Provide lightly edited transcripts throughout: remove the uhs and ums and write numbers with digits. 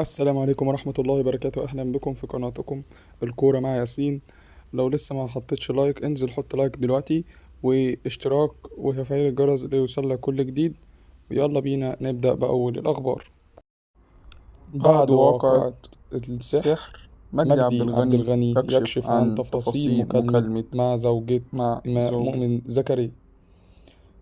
السلام عليكم ورحمة الله وبركاته. أهلا بكم في قناتكم الكورة مع ياسين. لو لسه ما حطيتش لايك انزل حط لايك دلوقتي، واشتراك وتفعيل الجرس ليوصلك كل جديد. ويلا بينا نبدأ بأول الأخبار. بعد بعد واقعة واقعة السحر، السحر، مجدي عبد مجدي عبد الغني الغني يكشف يكشف عن عن تفاصيل تفاصيل مكالمة مكالمة مع زوجة مع زوجة. مؤمن زكريا.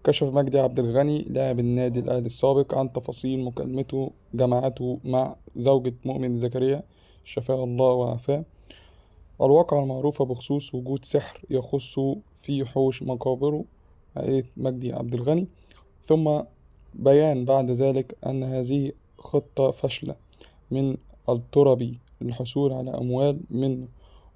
كشف مجدي عبد الغني لاعب النادي الأهلي السابق عن تفاصيل مكالمته جمعته مع زوجة مؤمن زكريا، شفاه الله وعافاه. الواقعة المعروفة بخصوص وجود سحر يخص في حوش مقابر عائلة مجدي عبد الغني، ثم بيان بعد ذلك أن هذه خطة فاشلة من التربي للحصول على أموال منه.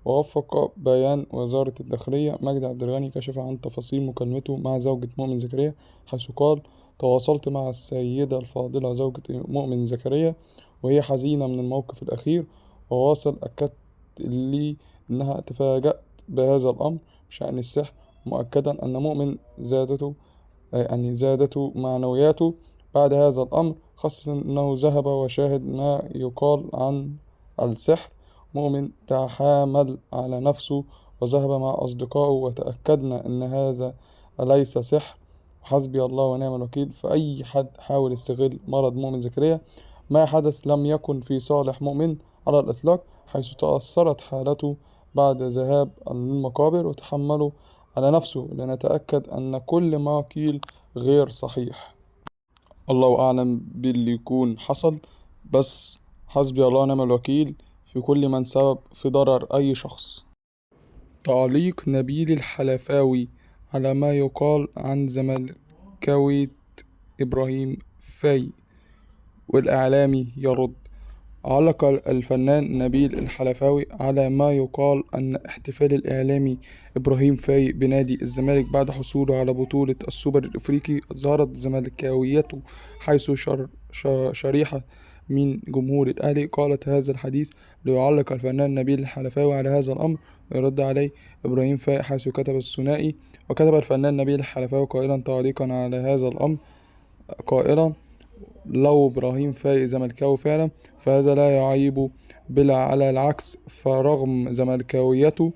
ووفق بيان وزارة الداخلية، مجدي عبد الغني كشف عن تفاصيل مكالمته مع زوجة مؤمن زكريا، حيث قال: تواصلت مع السيدة الفاضلة زوجة مؤمن زكريا وهي حزينة من الموقف الأخير، وواصل أكدت لي إنها تفاجأت بهذا الأمر بشأن السحر، مؤكدا أن مؤمن زادته معنوياته بعد هذا الأمر، خاصة أنه ذهب وشاهد ما يقال عن السحر. مؤمن تحامل على نفسه وذهب مع أصدقائه وتأكدنا أن هذا ليس سحر. حسبي الله ونعم الوكيل. فأي حد حاول يستغل مرض مؤمن زكريا، ما حدث لم يكن في صالح مؤمن على الإطلاق، حيث تأثرت حالته بعد ذهاب المقابر وتحمله على نفسه لنتأكد أن كل ما قيل غير صحيح. الله أعلم باللي يكون حصل، بس حسبي الله ونعم الوكيل في كل من سبب في ضرر أي شخص. تعليق نبيل الحلفاوي على ما يقال عن زملكاوي إبراهيم فاي، والإعلامي يرد. علق الفنان نبيل الحلفاوي على ما يقال أن احتفال الإعلامي إبراهيم فاي بنادي الزمالك بعد حصوله على بطولة السوبر الإفريقي أظهرت زملكاويته، حيث شريحة من جمهور الأهلي قالت هذا الحديث. ليعلق الفنان نبيل الحلفاوي على هذا الأمر ويرد عليه إبراهيم فاي، حيث كتب الثنائي. وكتب الفنان نبيل الحلفاوي قائلا تعليقا على هذا الأمر قائلا: لو إبراهيم فايق زملكاوي فعلا فهذا لا يعيب، بل على العكس، فرغم زملكاويته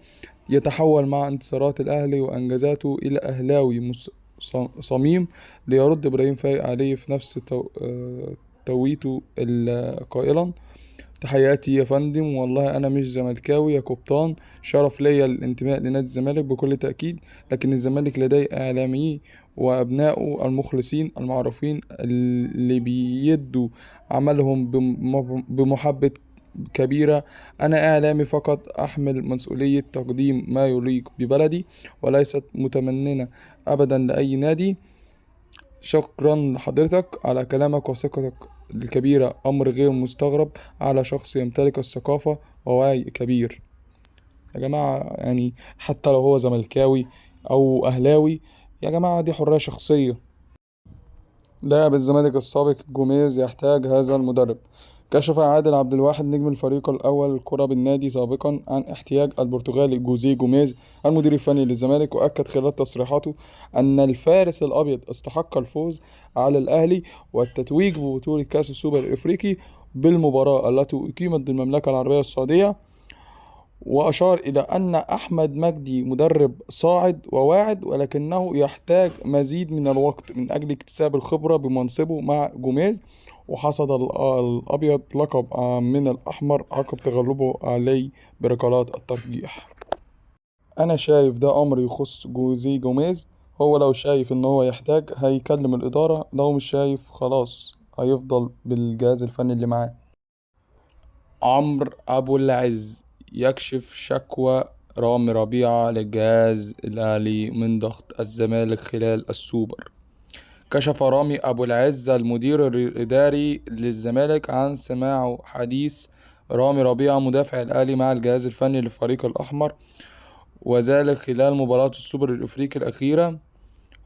يتحول مع انتصارات الأهلي وأنجازاته إلى أهلاوي صميم. ليرد إبراهيم فايق عليه في نفس تويته قائلا: تحياتي يا فندم، والله أنا مش زملكاوي يا قبطان، شرف ليا الانتماء لنادي الزمالك بكل تأكيد، لكن الزمالك لديه إعلاميين وأبنائه المخلصين المعروفين اللي بيدوا عملهم بمحبة كبيرة. أنا إعلامي فقط أحمل مسؤولية تقديم ما يليق ببلدي، وليست متمننة أبدا لأي نادي. شكرا لحضرتك على كلامك وثقتك الكبيرة، أمر غير مستغرب على شخص يمتلك الثقافة ووعي كبير. يا جماعة يعني حتى لو هو زملكاوي أو أهلاوي، يا جماعة دي حرية شخصية. لاعب الزمالك السابق جوميز يحتاج هذا المدرب. كشف عادل عبد الواحد نجم الفريق الأول الكرة بالنادي سابقا عن احتياج البرتغالي جوزيه جوميز المدير الفني للزمالك، وأكد خلال تصريحاته أن الفارس الأبيض استحق الفوز على الأهلي والتتويج ببطولة كأس السوبر الإفريقي بالمباراة التي أقيمت بالمملكة العربية السعودية. وأشار إلى أن أحمد مجدي مدرب صاعد وواعد، ولكنه يحتاج مزيد من الوقت من أجل اكتساب الخبرة بمنصبه مع جوميز. وحصد الأبيض لقب من الأحمر عقب تغلبه عليه بركلات الترجيح. أنا شايف ده أمر يخص جوزي جوميز، هو لو شايف إن هو يحتاج هيكلم الإدارة، لو مش شايف خلاص هيفضل بالجهاز الفني اللي معاه. عمرو أبو العز يكشف شكوى رامي ربيعة للجهاز الأهلي من ضغط الزمالك خلال السوبر. كشف رامي أبو العز المدير الإداري للزمالك عن سماع حديث رامي ربيعة مدافع الأهلي مع الجهاز الفني للفريق الأحمر، وذلك خلال مباراة السوبر الأفريقي الأخيرة.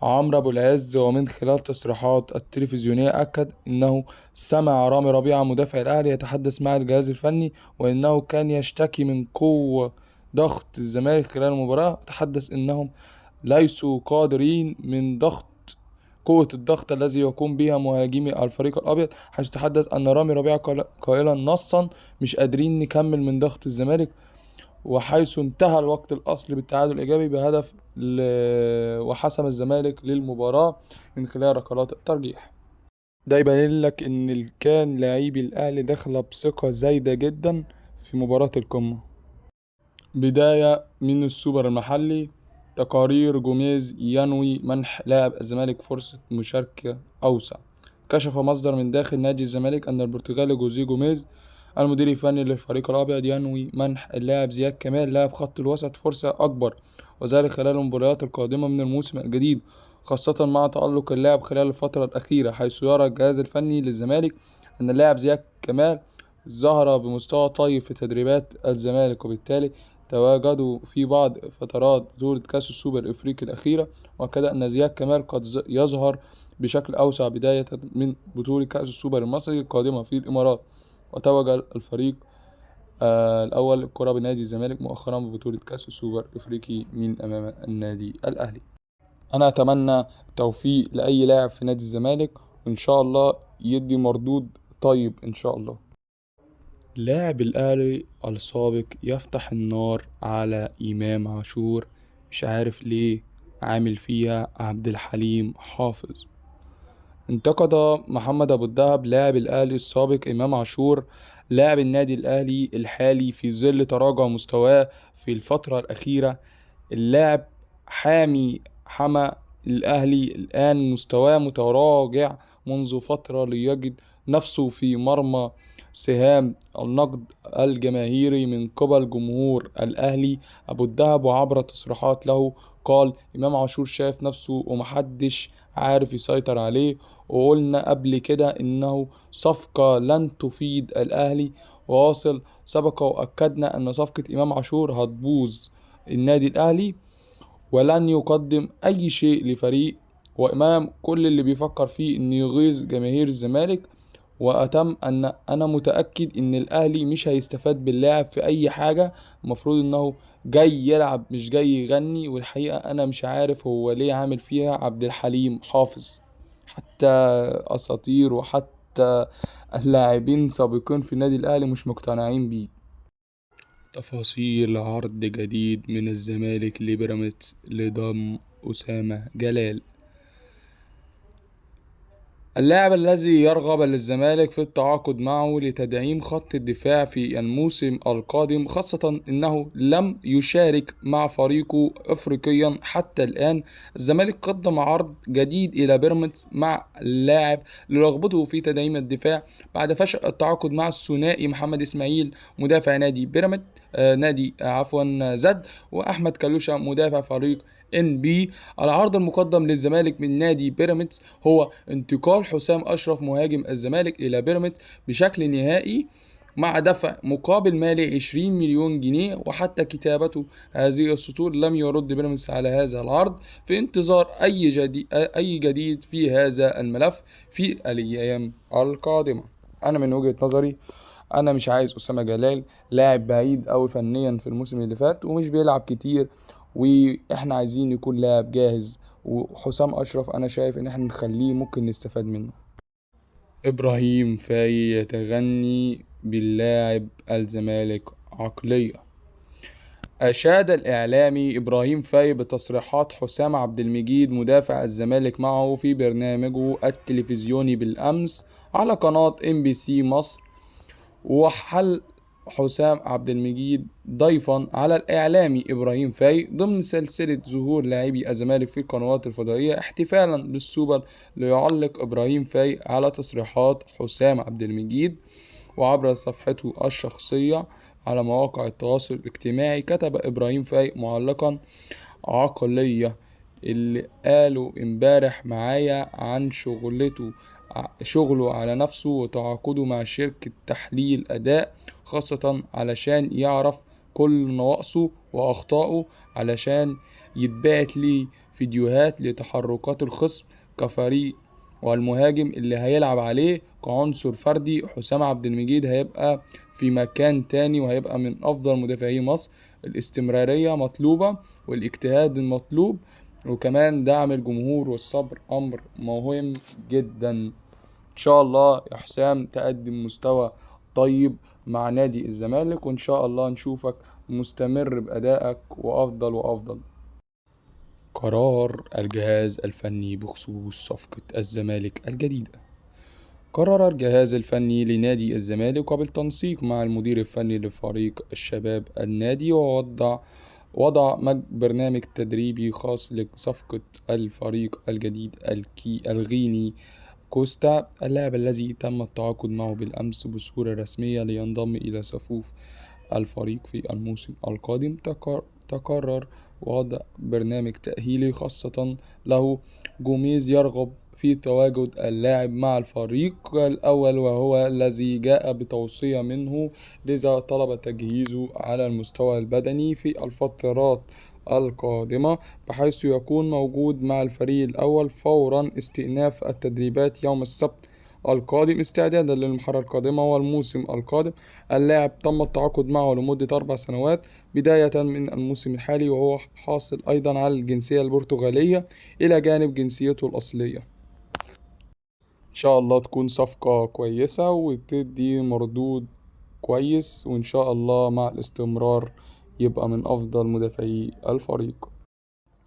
عمرو أبو العز ومن خلال تصريحات التلفزيونية أكد أنه سمع رامي ربيعة مدافع الأهلي يتحدث مع الجهاز الفني، وأنه كان يشتكي من قوة ضغط الزمالك خلال المباراة. تحدث أنهم ليسوا قادرين من ضغط قوة الضغط الذي يقوم بها مهاجمي الفريق الأبيض، حيث تحدث أن رامي ربيعة قائلا نصا: مش قادرين نكمل من ضغط الزمالك. وحيث انتهى الوقت الأصلي بالتعادل الإيجابي بهدف وحسم الزمالك للمباراة من خلال ركلات الترجيح. ده يبين لك إن كان لاعبي الأهلي داخلة بثقة زايدة جدا في مباراة القمة. بداية من السوبر المحلي: تقارير جوميز ينوي منح لاعب الزمالك فرصة مشاركة أوسع. كشف مصدر من داخل نادي الزمالك أن البرتغالي جوزيه جوميز المدير الفني للفريق الأبيض ينوي منح اللاعب زياد كمال لاعب خط الوسط فرصة أكبر، وذلك خلال المباريات القادمة من الموسم الجديد، خاصة مع تألق اللاعب خلال الفترة الأخيرة، حيث يرى الجهاز الفني للزمالك أن اللاعب زياد كمال ظهر بمستوى طيب في تدريبات الزمالك، وبالتالي تواجدوا في بعض فترات بطولة كأس السوبر الإفريقي الأخيرة، وكذا أن زياد كمال قد يظهر بشكل أوسع بداية من بطولة كأس السوبر المصري القادمة في الإمارات. وتوج الفريق الأول للكرة بنادي الزمالك مؤخرا ببطولة كأس السوبر الإفريقي من أمام النادي الأهلي. أنا أتمنى التوفيق لأي لاعب في نادي الزمالك، وإن شاء الله يدي مردود طيب إن شاء الله. لاعب الأهلي السابق يفتح النار على إمام عاشور، مش عارف ليه عامل فيها عبد الحليم حافظ. انتقد محمد أبو الدهب لاعب الأهلي السابق إمام عاشور لاعب النادي الأهلي الحالي في ظل تراجع مستواه في الفترة الأخيرة. اللاعب حمى الأهلي الآن مستواه متراجع منذ فترة، ليجد نفسه في مرمى سهام النقد الجماهيري من قبل جمهور الأهلي. أبو الدهب وعبر تصريحات له قال: إمام عاشور شايف نفسه ومحدش عارف يسيطر عليه، وقلنا قبل كده إنه صفقة لن تفيد الأهلي. وواصل: سبق وأكدنا أن صفقة إمام عاشور هتبوظ النادي الأهلي ولن يقدم أي شيء لفريق، وإمام كل اللي بيفكر فيه إنه يغيظ جماهير الزمالك. وأتم أن أنا متأكد إن الأهلي مش هيستفاد باللاعب في أي حاجة، المفروض إنه جاي يلعب مش جاي يغني. والحقيقة أنا مش عارف هو ليه عامل فيها عبد الحليم حافظ. حتى أساطير وحتى اللاعبين سابقين في النادي الأهلي مش مقتنعين بيه. تفاصيل عرض جديد من الزمالك لبيراميدز لضم أسامة جلال. اللاعب الذي يرغب الزمالك في التعاقد معه لتدعيم خط الدفاع في الموسم القادم، خاصة أنه لم يشارك مع فريقه أفريقيا حتى الآن. الزمالك قدم عرض جديد إلى بيراميدز مع اللاعب لرغبته في تدعيم الدفاع بعد فشل التعاقد مع الثنائي محمد إسماعيل مدافع نادي بيراميدز زد، وأحمد كالوشا مدافع فريق NB. العرض المقدم للزمالك من نادي بيراميدز هو انتقال حسام أشرف مهاجم الزمالك إلى بيراميدز بشكل نهائي مع دفع مقابل مالي 20 مليون جنيه. وحتى كتابته هذه السطور لم يرد بيراميدز على هذا العرض، في انتظار أي جديد في هذا الملف في الأيام القادمة. أنا من وجهة نظري أنا مش عايز أسامة جلال، لاعب بعيد أوي فنيا في الموسم اللي فات ومش بيلعب كتير، واحنا عايزين يكون لاعب جاهز. وحسام اشرف انا شايف ان احنا نخليه ممكن نستفاد منه. ابراهيم فاي يتغني باللاعب الزمالك عقلية. أشاد الإعلامي إبراهيم فاي بتصريحات حسام عبد المجيد مدافع الزمالك معه في برنامجه التلفزيوني بالأمس على قناة MBC مصر. وحل حسام عبد المجيد ضيفا على الإعلامي إبراهيم فاي ضمن سلسلة ظهور لاعبي الزمالك في القنوات الفضائية احتفالا بالسوبر، ليعلق إبراهيم فاي على تصريحات حسام عبد المجيد. وعبر صفحته الشخصية على مواقع التواصل الاجتماعي كتب إبراهيم فاي معلقا: عقلية اللي قالوا امبارح معايا عن شغله على نفسه وتعاقده مع شركة تحليل أداء، خاصة علشان يعرف كل نواقصه وأخطائه، علشان يتبعت لي فيديوهات لتحركات الخصم كفريق. والمهاجم اللي هيلعب عليه كعنصر فردي حسام عبد المجيد هيبقى في مكان تاني، وهيبقى من أفضل مدافعي مصر. الاستمرارية مطلوبة والاجتهاد المطلوب، وكمان دعم الجمهور والصبر أمر مهم جدا. إن شاء الله يا حسام تقدم مستوى طيب مع نادي الزمالك، وإن شاء الله نشوفك مستمر بأدائك وأفضل وأفضل. قرار الجهاز الفني بخصوص صفقة الزمالك الجديدة. قرر الجهاز الفني لنادي الزمالك وبالتنسيق مع المدير الفني لفريق الشباب النادي وضع برنامج تدريبي خاص لصفقة الفريق الجديد الغيني كوستا، اللاعب الذي تم التعاقد معه بالأمس بصورة رسمية لينضم إلى صفوف الفريق في الموسم القادم. تقرر وضع برنامج تأهيلي خاصة له. جوميز يرغب في تواجد اللاعب مع الفريق الأول وهو الذي جاء بتوصية منه، لذا طلب تجهيزه على المستوى البدني في الفترات القادمة، بحيث يكون موجود مع الفريق الأول فورا استئناف التدريبات يوم السبت القادم استعدادا للمرحلة القادمة والموسم القادم. اللاعب تم التعاقد معه لمدة 4 سنوات بداية من الموسم الحالي، وهو حاصل أيضا على الجنسية البرتغالية إلى جانب جنسيته الأصلية. إن شاء الله تكون صفقة كويسة وتدي مردود كويس، وإن شاء الله مع الاستمرار يبقى من أفضل مدافعي الفريق.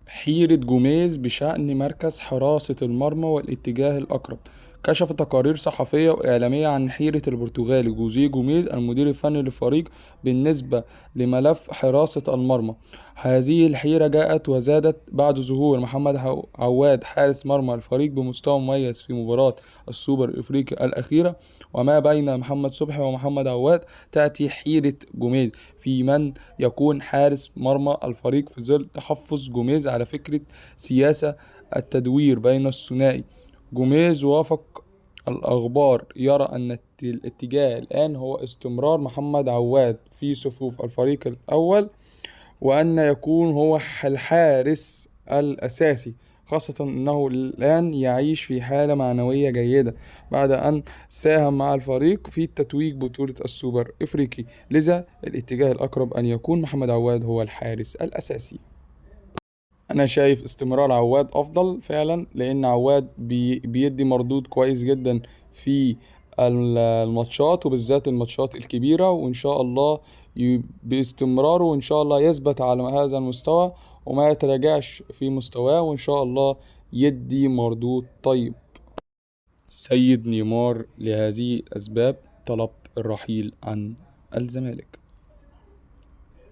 حيرة جوميز بشأن مركز حراسة المرمى والاتجاه الأقرب. كشفت تقارير صحفية وإعلامية عن حيرة البرتغالي جوزيه جوميز المدير الفني للفريق بالنسبة لملف حراسة المرمى. هذه الحيرة جاءت وزادت بعد ظهور محمد عواد حارس مرمى الفريق بمستوى مميز في مباراة السوبر الإفريقي الأخيرة، وما بين محمد صبحي ومحمد عواد تأتي حيرة جوميز في من يكون حارس مرمى الفريق في ظل تحفظ جوميز على فكرة سياسة التدوير بين الثنائي. جوميز وافق الأخبار يرى أن الاتجاه الآن هو استمرار محمد عواد في صفوف الفريق الأول، وأن يكون هو الحارس الأساسي، خاصة أنه الآن يعيش في حالة معنوية جيدة بعد أن ساهم مع الفريق في تتويج بطولة السوبر إفريقي، لذا الاتجاه الأقرب أن يكون محمد عواد هو الحارس الأساسي. أنا شايف استمرار عواد أفضل فعلا، لأن عواد بيدي مردود كويس جدا في الماتشات وبالذات الماتشات الكبيرة، وإن شاء الله باستمراره وإن شاء الله يثبت على هذا المستوى وما يتراجعش في مستواه، وإن شاء الله يدي مردود طيب. سيد نيمار لهذه الأسباب طلبت الرحيل عن الزمالك.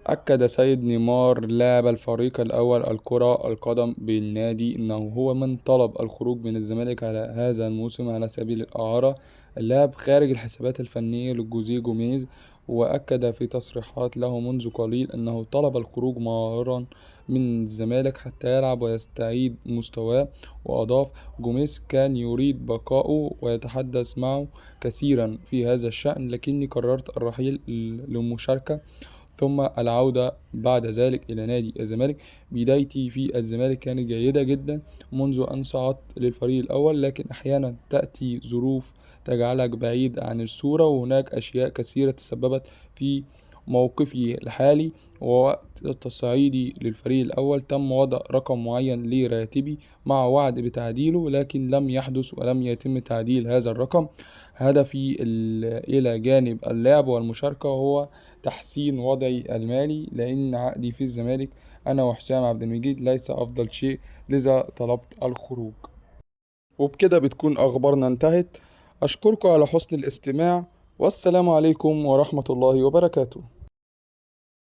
أكد سيد نيمار لاعب الفريق الأول الكرة القدم بالنادي أنه هو من طلب الخروج من الزمالك على هذا الموسم على سبيل الإعارة. اللاعب خارج الحسابات الفنية لجوزيه جوميز، وأكد في تصريحات له منذ قليل أنه طلب الخروج مهارا من الزمالك حتى يلعب ويستعيد مستواه. وأضاف: جوميز كان يريد بقاؤه ويتحدث معه كثيرا في هذا الشأن، لكني قررت الرحيل للمشاركة ثم العودة بعد ذلك إلى نادي الزمالك. بدايتي في الزمالك كانت جيدة جدا منذ أن صعدت للفريق الأول، لكن أحيانا تأتي ظروف تجعلك بعيد عن الصورة، وهناك أشياء كثيرة تسببت في موقفي الحالي. ووقت تصعيدي للفريق الأول تم وضع رقم معين لراتبي مع وعد بتعديله، لكن لم يحدث ولم يتم تعديل هذا الرقم. هدفي إلى جانب اللعب والمشاركة هو تحسين وضعي المالي، لأن عقدي في الزمالك أنا وحسام عبد المجيد ليس أفضل شيء، لذا طلبت الخروج. وبكده بتكون أخبارنا انتهت. أشكركم على حسن الاستماع، والسلام عليكم ورحمة الله وبركاته.